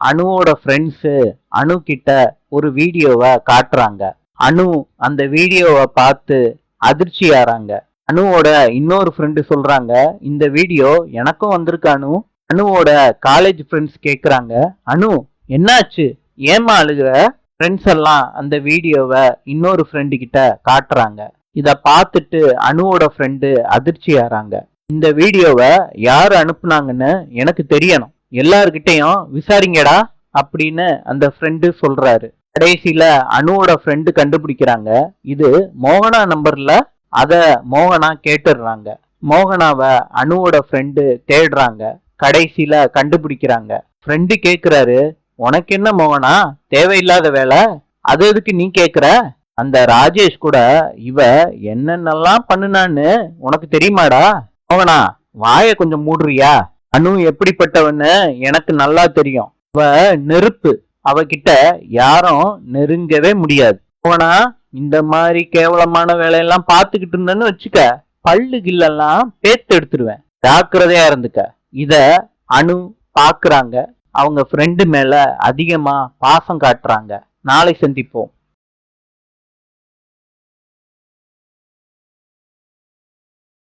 அனுவோட friends அனு கிட்ட ஒரு வீடியோவை காட்டுறாங்க. அனு அந்த வீடியோவை பார்த்து அதிர்ச்சி ஆறாங்க. அனுவோட இன்னொரு ஃப்ரெண்டு சொல்றாங்க, இந்த வீடியோ எனக்கும் வந்திருக்கு அனு. அனுவோட காலேஜ் ஃப்ரெண்ட்ஸ் கேக்குறாங்க, அனு என்னாச்சு, ஏமா அழுகுற? ஃப்ரெண்ட்ஸ் எல்லாம் அந்த வீடியோவை இன்னொரு ஃப்ரெண்டு கிட்ட காட்டுறாங்க. இத பார்த்துட்டு அனுவோட ஃப்ரெண்டு அதிர்ச்சி ஆறாங்க. இந்த வீடியோவை யார் அனுப்புனாங்கன்னு எனக்கு தெரியணும், எல்லார்கிட்டையும் விசாரிங்கடா அப்படின்னு அந்த ஃப்ரெண்டு சொல்றாரு. கடைசியில அனுவோட ஃப்ரெண்டு கண்டுபிடிக்கிறாங்க, இது மோகனா நம்பர்ல. அத மோகனா கேட்டுடுறாங்க. மோகனாவை அனுவோட ஃப்ரெண்டு தேடுறாங்க. கடைசியில கண்டுபிடிக்கிறாங்க. ஃப்ரெண்டு கேக்குறாரு, உனக்கு என்ன மோகனா தேவையில்லாத வேலை, அது எதுக்கு நீ கேக்குற? அந்த ராஜேஷ் கூட இவ என்னென்னலாம் பண்ணுனான்னு உனக்கு தெரியுமாடா? மோகனா வாய கொஞ்சம் மூடுறியா? அனு எப்படிப்பட்டவன்னு எனக்கு நல்லா தெரியும். அவ நெருப்பு, அவகிட்ட யாரும் நெருங்கவே முடியாது. மோகனா இந்த மாதிரி கேவலமான வேலையெல்லாம் பார்த்துக்கிட்டு இருந்தேன்னு வச்சுக்க, பல்லு கில்லெல்லாம் பேத்து எடுத்துருவேன், ஜாக்கிரதையா இருந்துக்க. இத அனு பாக்குறாங்க. அவங்க ஃப்ரெண்டு மேல அதிகமா பாசம் காட்டுறாங்க. நாளை சந்திப்போம்.